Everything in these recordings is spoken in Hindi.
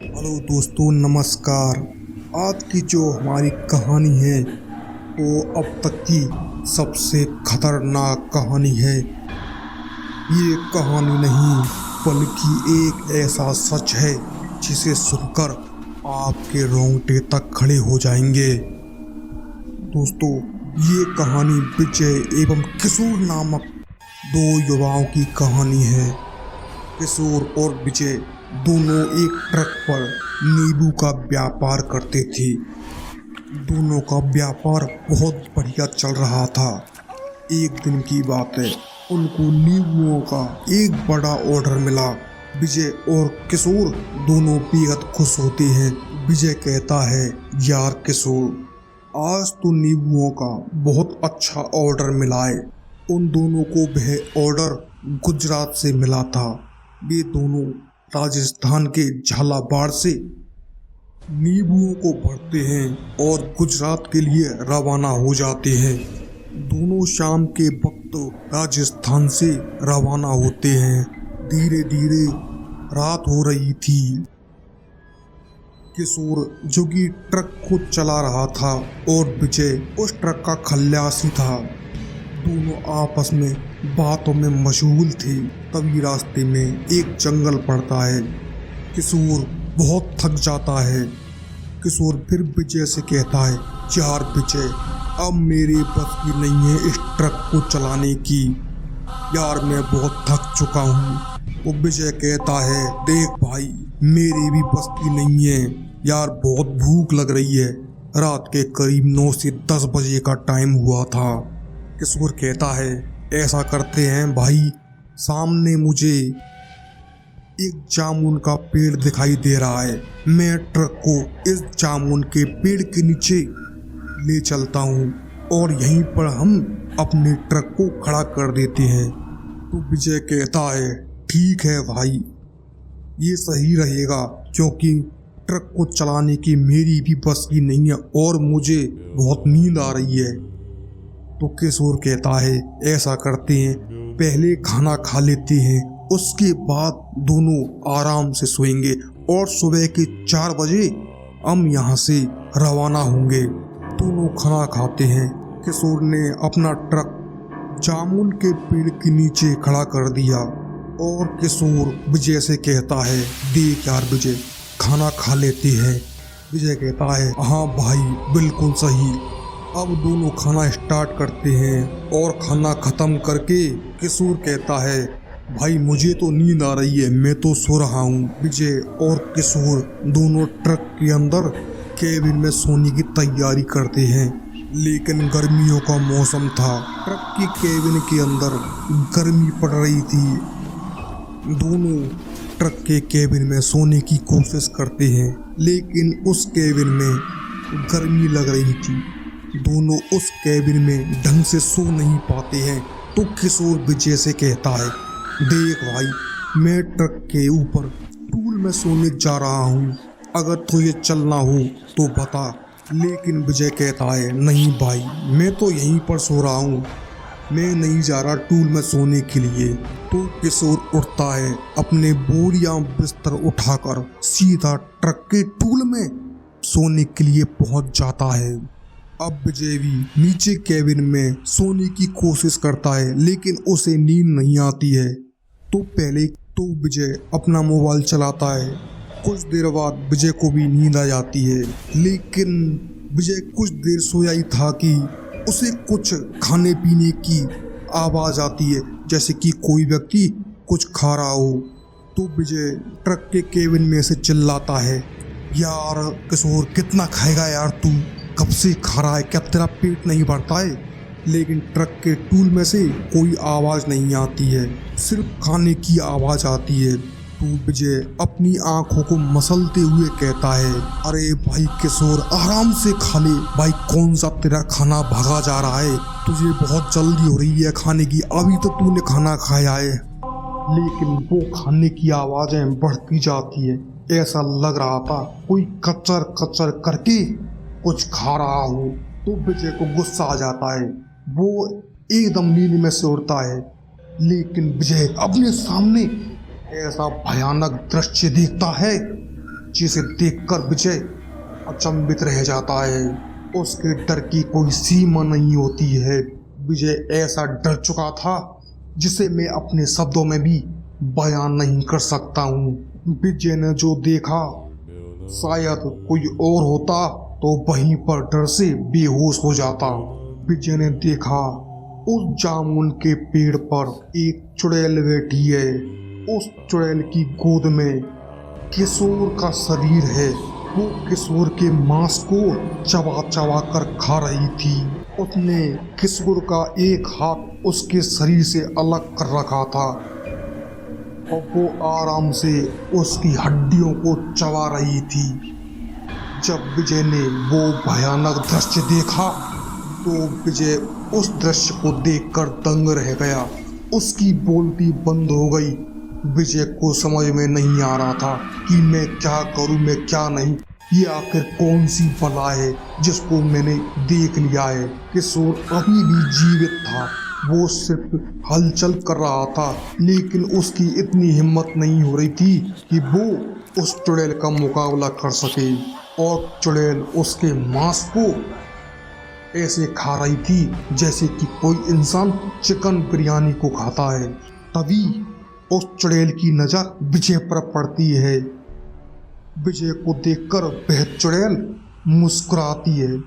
हेलो दोस्तों, नमस्कार। आज की जो हमारी कहानी है वो अब तक की सबसे खतरनाक कहानी है। ये कहानी नहीं बल्कि एक ऐसा सच है जिसे सुनकर आपके रोंगटे तक खड़े हो जाएंगे। दोस्तों, ये कहानी विजय एवं किशोर नामक दो युवाओं की कहानी है। किशोर और विजय दोनों एक ट्रक पर नींबू का व्यापार करते थे। दोनों का व्यापार बहुत बढ़िया चल रहा था। एक दिन की बात है, उनको नींबुओं का एक बड़ा ऑर्डर मिला। विजय और किशोर दोनों बेहद खुश होते हैं। विजय कहता है, यार किशोर, आज तो नींबुओं का बहुत अच्छा ऑर्डर मिला है। उन दोनों को वह ऑर्डर गुजरात से मिला था। वे दोनों राजस्थान के झालावाड़ से नींबुओं को भरते हैं और गुजरात के लिए रवाना हो जाते हैं। दोनों शाम के वक्त राजस्थान से रवाना होते हैं। धीरे धीरे रात हो रही थी। किशोर जो कि ट्रक को चला रहा था और विजय उस ट्रक का खल्लासी था। दोनों आपस में बातों में मशगूल थे। तभी रास्ते में एक जंगल पड़ता है। किशोर बहुत थक जाता है। किशोर फिर विजय से कहता है, यार विजय, अब मेरे बस की नहीं है इस ट्रक को चलाने की। यार मैं बहुत थक चुका हूँ। वो विजय कहता है, देख भाई, मेरी भी बस की नहीं है यार, बहुत भूख लग रही है। रात के करीब 9 से 10 बजे का टाइम हुआ था। किशोर कहता है, ऐसा करते हैं भाई, सामने मुझे एक जामुन का पेड़ दिखाई दे रहा है। मैं ट्रक को इस जामुन के पेड़ के नीचे ले चलता हूँ और यहीं पर हम अपने ट्रक को खड़ा कर देते हैं। तो विजय कहता है, ठीक है भाई, ये सही रहेगा, क्योंकि ट्रक को चलाने की मेरी भी बस की नहीं है और मुझे बहुत नींद आ रही है। तो किशोर कहता है, ऐसा करते हैं, पहले खाना खा लेते हैं, उसके बाद दोनों आराम से सोएंगे और सुबह के 4 बजे हम यहाँ से रवाना होंगे। दोनों खाना खाते हैं। किशोर ने अपना ट्रक जामुन के पेड़ के नीचे खड़ा कर दिया और किशोर विजय से कहता है, देख यार विजय, खाना खा लेते हैं। विजय कहता है, हाँ भाई, बिल्कुल सही। अब दोनों खाना स्टार्ट करते हैं और खाना खत्म करके किशोर कहता है, भाई मुझे तो नींद आ रही है, मैं तो सो रहा हूँ। विजय और किशोर दोनों ट्रक के अंदर केबिन में सोने की तैयारी करते हैं। लेकिन गर्मियों का मौसम था। ट्रक की केबिन के अंदर गर्मी पड़ रही थी। दोनों ट्रक के केबिन में सोने की कोशिश करते हैं, लेकिन उस केबिन में गर्मी लग रही थी। दोनों उस केबिन में ढंग से सो नहीं पाते हैं। तो किशोर विजय से कहता है, देख भाई, मैं ट्रक के ऊपर टूल में सोने जा रहा हूँ, अगर तुझे चलना हो तो बता। लेकिन विजय कहता है, नहीं भाई, मैं तो यहीं पर सो रहा हूँ, मैं नहीं जा रहा टूल में सोने के लिए। तो किशोर उठता है, अपने बोरियां बिस्तर उठाकर सीधा ट्रक के टूल में सोने के लिए पहुंच जाता है। अब विजय भी नीचे केबिन में सोने की कोशिश करता है, लेकिन उसे नींद नहीं आती है। तो पहले तो विजय अपना मोबाइल चलाता है। कुछ देर बाद विजय को भी नींद आ जाती है, लेकिन विजय कुछ देर सोया ही था कि उसे कुछ खाने पीने की आवाज़ आती है, जैसे कि कोई व्यक्ति कुछ खा रहा हो। तो विजय ट्रक के केबिन में से चिल्लाता है, यार किशोर, कितना खाएगा यार तू, कब से खा रहा है, क्या तेरा पेट नहीं भरता है? लेकिन ट्रक के टूल में से कोई आवाज़ नहीं आती है, सिर्फ खाने की आवाज़ आती है। तो विजय अपनी आंखों को मसलते हुए कहता है, अरे भाई किशोर, आराम से खा ले भाई, कौन सा तेरा खाना भागा जा रहा है, तुझे बहुत जल्दी हो रही है खाने की, अभी तो तूने खाना खाया है। लेकिन वो खाने की आवाज़ें बढ़ती जाती है। ऐसा लग रहा था कोई कचर कचर करके कुछ खा रहा हो। तो विजय को गुस्सा आ जाता है, वो एकदम नींद में से उठता है। लेकिन विजय अपने सामने ऐसा भयानक दृश्य देखता है जिसे देखकर विजय अचंभित रह जाता है। उसके डर की कोई सीमा नहीं होती है। विजय ऐसा डर चुका था जिसे मैं अपने शब्दों में भी बयान नहीं कर सकता हूँ। विजय ने जो देखा, शायद कोई और होता तो वहीं पर डर से बेहोश हो जाता। विजय ने देखा उस जामुन के पेड़ पर एक चुड़ैल बैठी है। उस चुड़ैल की गोद में किशोर का शरीर है। वो किशोर के मांस को चबा चबा कर खा रही थी। उसने किशोर का एक हाथ उसके शरीर से अलग कर रखा था और वो आराम से उसकी हड्डियों को चबा रही थी। जब विजय ने वो भयानक दृश्य देखा तो विजय उस दृश्य को देखकर दंग रह गया। उसकी बोलती बंद हो गई। विजय को समझ में नहीं आ रहा था कि मैं क्या करूं, मैं क्या नहीं। ये आखिर कौन सी बला है जिसको मैंने देख लिया है। किशोर अभी भी जीवित था। वो सिर्फ हलचल कर रहा था, लेकिन उसकी इतनी हिम्मत नहीं हो रही थी कि वो उस चुड़ैल का मुकाबला कर सके। और चुड़ैल उसके मांस को ऐसे खा रही थी जैसे कि कोई इंसान चिकन बिरयानी को खाता है। तभी उस चुड़ैल की नजर विजय पर पड़ती है। विजय को देखकर वह चुड़ैल मुस्कुराती है।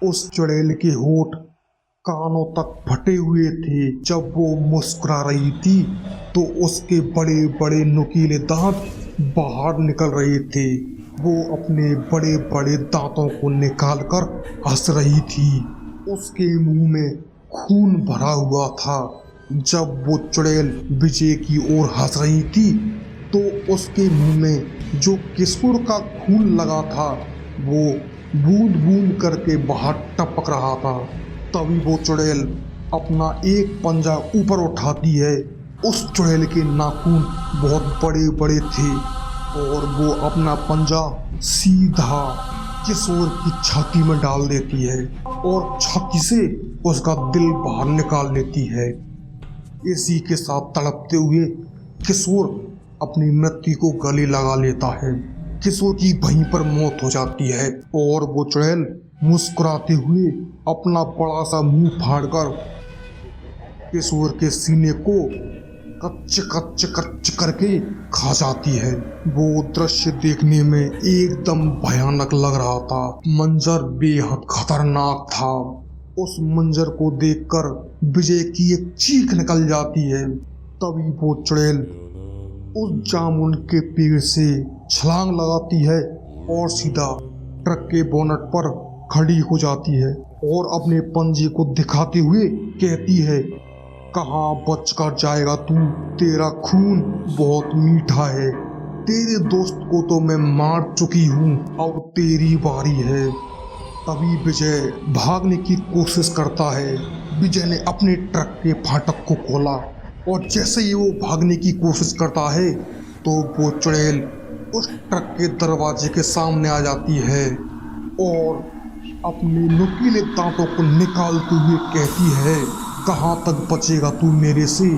उस चुड़ैल के होठ कानों तक फटे हुए थे। जब वो मुस्कुरा रही थी तो उसके बड़े बड़े नुकीले दांत बाहर निकल रहे थे। वो अपने बड़े बड़े दांतों को निकालकर हंस रही थी। उसके मुंह में खून भरा हुआ था। जब वो चुड़ैल विजय की ओर हंस रही थी तो उसके मुंह में जो किशोर का खून लगा था वो बूंद बूंद करके बाहर टपक रहा था। तभी वो चुड़ैल अपना एक पंजा ऊपर उठाती है। उस चुड़ैल के नाखून बहुत बड़े बड़े थे और वो अपना पंजा सीधा किशोर की छाती में डाल देती है और छाती से उसका दिल बाहर निकाल लेती है। इसी के साथ तड़पते हुए किशोर अपनी मृत्यु को गले लगा लेता है। किशोर की वहीं पर मौत हो जाती है और वो चुड़ैल मुस्कुराते हुए अपना बड़ा सा मुंह फाड़कर किशोर के सीने को कच्च कच्च कच्च करके खा जाती है। वो दृश्य देखने में एकदम भयानक लग रहा था। मंजर बेहद खतरनाक था। उस मंजर को देखकर विजय की एक चीख निकल जाती है। तभी वो चुड़ैल उस जामुन के पेड़ से छलांग लगाती है और सीधा ट्रक के बोनट पर खड़ी हो जाती है और अपने पंजे को दिखाते हुए कहती है, कहाँ बच कर जाएगा तू? तेरा खून बहुत मीठा है। तेरे दोस्त को तो मैं मार चुकी हूँ, अब तेरी बारी है। तभी विजय भागने की कोशिश करता है। विजय ने अपने ट्रक के फाटक को खोला और जैसे ही वो भागने की कोशिश करता है तो वो चुड़ैल उस ट्रक के दरवाजे के सामने आ जाती है और अपने नुकीले दांतों को निकालते हुए कहती है, कहाँ तक बचेगा तू मेरे से?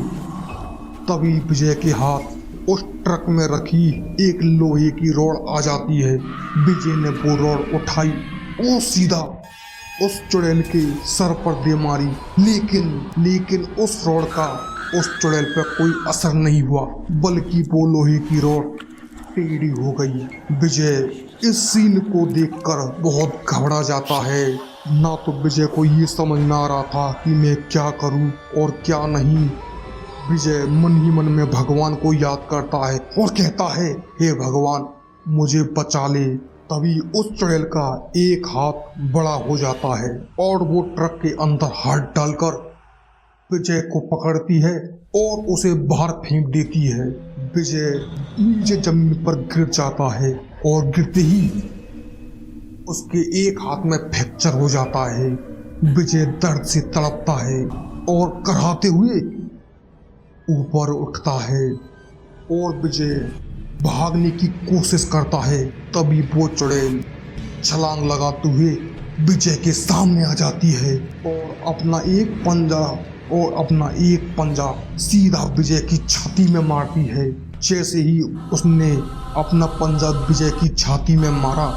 तभी विजय के हाथ उस ट्रक में रखी एक लोहे की रॉड आ जाती है। विजय ने वो रॉड उठाई और सीधा उस चुड़ैल के सर पर दे मारी, लेकिन उस रॉड का उस चुड़ैल पर कोई असर नहीं हुआ, बल्कि वो लोहे की रॉड टेढ़ी हो गई। विजय इस सीन को देखकर बहुत घबरा जाता है। ना तो विजय को ये समझ ना आ रहा था कि मैं क्या करूं और क्या नहीं। विजय मन ही मन में भगवान को याद करता है और कहता है, हे भगवान मुझे बचा ले। तभी उस चुड़ैल का एक हाथ बड़ा हो जाता है और वो ट्रक के अंदर हाथ डालकर विजय को पकड़ती है और उसे बाहर फेंक देती है। विजय नीचे जमीन पर गिर जाता है और गिरते ही उसके एक हाथ में फ्रैक्चर हो जाता है। विजय दर्द से तड़पता है और कराहते हुए ऊपर उठता है और विजय भागने की कोशिश करता है। तभी वो चुड़ैल छलांग लगाते हुए विजय के सामने आ जाती है और अपना एक पंजा सीधा विजय की छाती में मारती है। जैसे ही उसने अपना पंजा विजय की छाती में मारा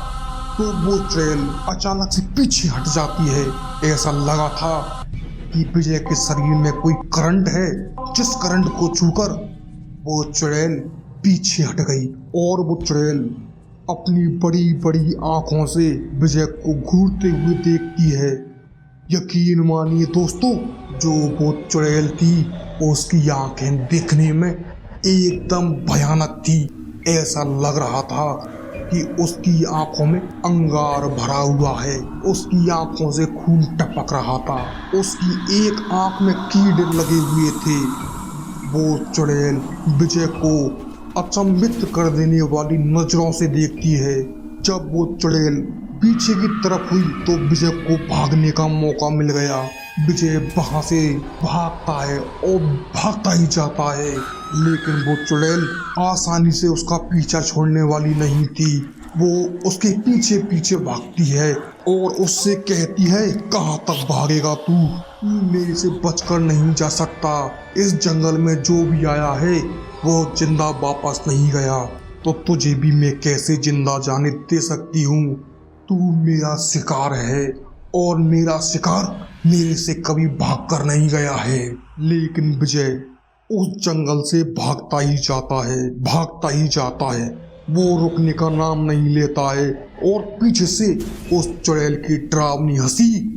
तो वो चुड़ैल अचानक से पीछे हट जाती है। ऐसा लगा था कि विजय के शरीर में कोई करंट है, जिस करंट को छूकर वो चुड़ैल पीछे हट गई और वो चुड़ैल अपनी बड़ी बड़ी आंखों से विजय को घूरते हुए देखती है। यकीन मानिए दोस्तों, जो वो चुड़ैल थी उसकी आंखें देखने में एकदम भयानक थी। ऐसा लग रहा था कि उसकी आंखों में अंगार भरा हुआ है, उसकी आंखों से खून टपक रहा था, उसकी एक आंख में कीड़े लगे हुए थे। वो चुड़ैल विजय को अचंभित कर देने वाली नजरों से देखती है। जब वो चुड़ैल पीछे की तरफ हुई तो विजय को भागने का मौका मिल गया। विजय वहां से भागता है और भागता ही जाता है, लेकिन वो चुड़ैल आसानी से उसका पीछा छोड़ने वाली नहीं थी। वो उसके पीछे पीछे भागती है और उससे कहती है, कहाँ तक भागेगा तू मेरे से बचकर नहीं जा सकता। इस जंगल में जो भी आया है वो जिंदा वापस नहीं गया, तो तुझे भी मैं कैसे जिंदा जाने दे सकती हूँ। तू मेरा शिकार है और मेरा शिकार मेरे से कभी भागकर नहीं गया है। लेकिन विजय उस जंगल से भागता ही जाता है, भागता ही जाता है। वो रुकने का नाम नहीं लेता है और पीछे से उस चुड़ैल की डरावनी हंसी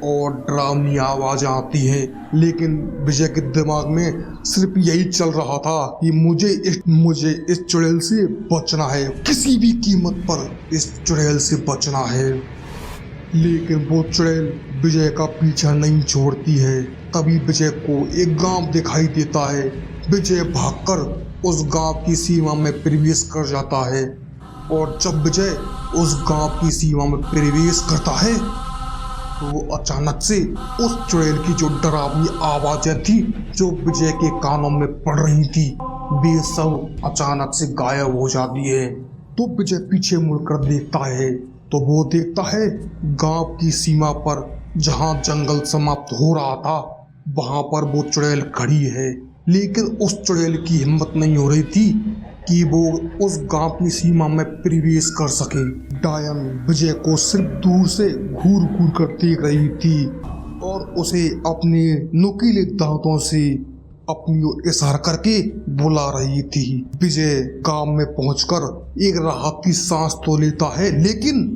और डरावनी आवाज आती है। लेकिन विजय के दिमाग में सिर्फ यही चल रहा था कि मुझे इस चुड़ैल से बचना है, किसी भी कीमत पर इस चुड़ैल से बचना है। लेकिन वो चुड़ैल विजय का पीछा नहीं छोड़ती है। तभी विजय को एक गांव दिखाई देता है। विजय भागकर उस गांव की सीमा में प्रवेश कर जाता है और जब विजय उस गांव की सीमा में प्रवेश करता है तो अचानक से उस चुड़ैल की जो डरावनी आवाजें थी जो विजय के कानों में पड़ रही थी, वे सब अचानक से गायब हो जाती है। तो विजय पीछे मुड़कर देखता है तो वो देखता है गांव की सीमा पर जहां जंगल समाप्त हो रहा था वहां पर वो चुड़ैल खड़ी है। लेकिन उस चुड़ैल की हिम्मत नहीं हो रही थी कि वो उस गांव की सीमा में प्रवेश कर सके। डायन विजय को सिर्फ दूर से घूर घूर कर देख रही थी और उसे अपने नुकीले दांतों से अपनी ओर इशारा करके बुला रही थी। विजय गांव में पहुंचकर एक राहत की सांस तो लेता है, लेकिन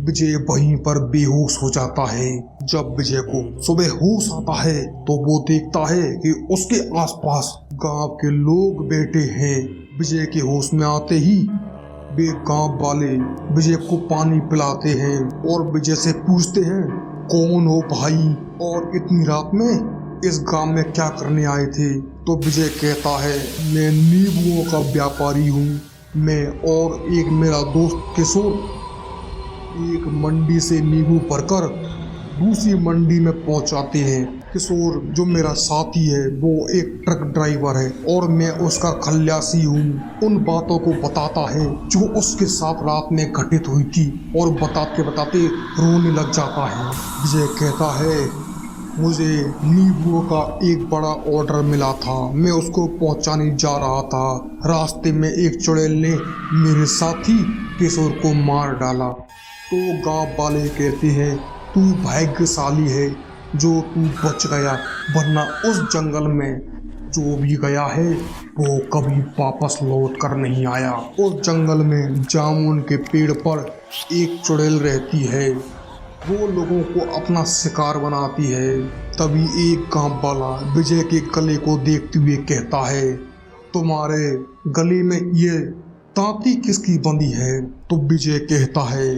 विजय वहीं पर बेहोश हो जाता है। जब विजय को सुबह होश आता है तो वो देखता है कि उसके आसपास गांव के लोग बैठे हैं। विजय के होश में आते ही वे गांव वाले विजय को पानी पिलाते हैं और विजय से पूछते हैं, कौन हो भाई और इतनी रात में इस गांव में क्या करने आए थे। तो विजय कहता है, मैं नींबुओं का व्यापारी हूँ। मैं और एक मेरा दोस्त किशोर एक मंडी से नींबू भरकर दूसरी मंडी में पहुंचाते हैं। किशोर जो मेरा साथी है वो एक ट्रक ड्राइवर है और मैं उसका खल्लासी हूँ। उन बातों को बताता है जो उसके साथ रात में घटित हुई थी और बताते बताते रोने लग जाता है। विजय कहता है, मुझे नींबुओं का एक बड़ा ऑर्डर मिला था, मैं उसको पहुंचाने जा रहा था। रास्ते में एक चुड़ैल ने मेरे साथी किशोर को मार डाला। तो गांव वाले कहते हैं, तू भाग्यशाली है जो तू बच गया, वरना उस जंगल में जो भी गया है वो कभी वापस लौट कर नहीं आया। उस जंगल में जामुन के पेड़ पर एक चुड़ैल रहती है, वो लोगों को अपना शिकार बनाती है। तभी एक गांव वाला विजय के गले को देखते हुए कहता है, तुम्हारे गले में ये तांती किसकी बंधी है। तो विजय कहता है,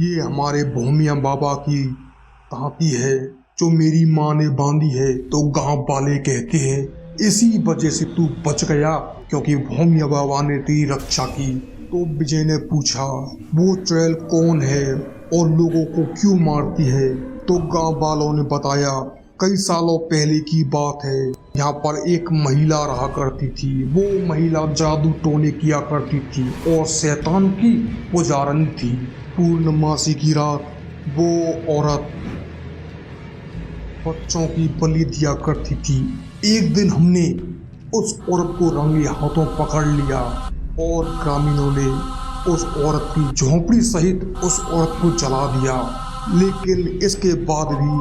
ये हमारे भूमिया बाबा की तांती है जो मेरी माँ ने बांधी है। तो गांव वाले कहते हैं, इसी वजह से तू बच गया क्योंकि भूमिया बाबा ने तेरी रक्षा की। तो विजय ने पूछा, वो चुड़ैल कौन है और लोगों को क्यों मारती है। तो गांव वालों ने बताया, कई सालों पहले की बात है, यहाँ पर एक महिला रहा करती थी। वो महिला जादू टोने किया करती थी और शैतान की पुजारन थी। पूर्णमासी की रात वो औरत बच्चों की बलि दिया करती थी। एक दिन हमने उस औरत को रंगे हाथों पकड़ लिया और ग्रामीणों ने उस औरत की झोंपड़ी सहित उस औरत को जला दिया। लेकिन इसके बाद भी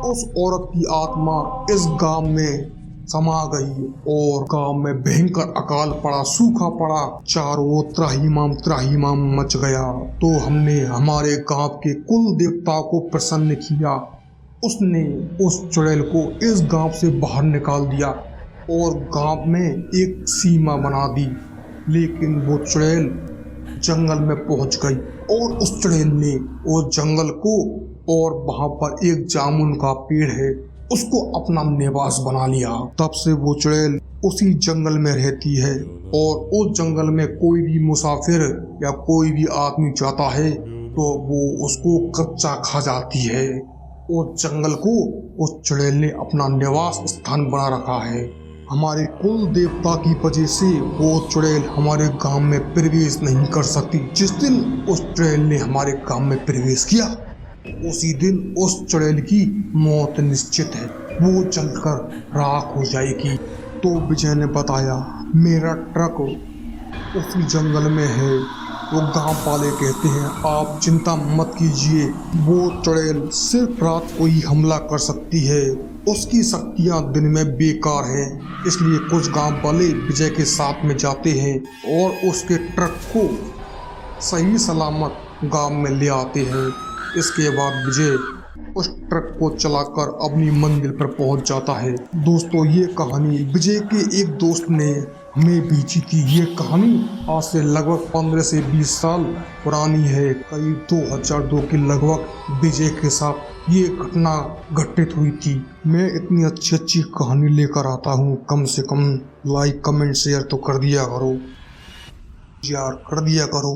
उस औरत की आत्मा इस गांव में समा गई और गांव में भयंकर अकाल पड़ा, सूखा पड़ा, चारों ओर त्राहिमाम मच गया। तो हमने हमारे गांव के कुल देवता को प्रसन्न किया। उसने उस चुड़ैल को इस गांव से बाहर निकाल दिया और गांव में एक सीमा बना दी। लेकिन वो चुड़ैल जंगल में पहुंच गई और उस चुड़ैल ने उस जंगल को और वहां पर एक जामुन का पेड़ है उसको अपना निवास बना लिया। तब से वो चुड़ैल उसी जंगल में रहती है और उस जंगल में कोई भी मुसाफिर या कोई भी आदमी जाता है तो वो उसको कच्चा खा जाती है। उस जंगल को उस चुड़ैल ने अपना निवास स्थान बना रखा है। हमारे कुल देवता की वजह से वो चुड़ैल हमारे गांव में प्रवेश नहीं कर सकती। जिस दिन उस चुड़ैल ने हमारे गांव में प्रवेश किया उसी दिन उस चुड़ैल की मौत निश्चित है, वो जलकर राख हो जाएगी। तो विजय ने बताया मेरा ट्रक उसी जंगल में है। वो गांव वाले कहते हैं आप चिंता मत कीजिए, वो चुड़ैल सिर्फ रात को ही हमला कर सकती है, उसकी शक्तियां दिन में बेकार हैं। इसलिए कुछ गांव वाले विजय के साथ में जाते हैं और उसके ट्रक को सही सलामत गांव में ले आते हैं। इसके बाद विजय उस ट्रक को चलाकर अपनी मंजिल पर पहुंच जाता है। दोस्तों ये कहानी विजय के एक दोस्त ने हमें भेजी थी। ये कहानी आज से लगभग 15 से 20 साल पुरानी है। करीब 2002 के लगभग विजय के साथ ये घटना घटित हुई थी। मैं इतनी अच्छी कहानी लेकर आता हूँ, कम से कम लाइक कमेंट शेयर तो कर दिया करो यार, कर दिया करो।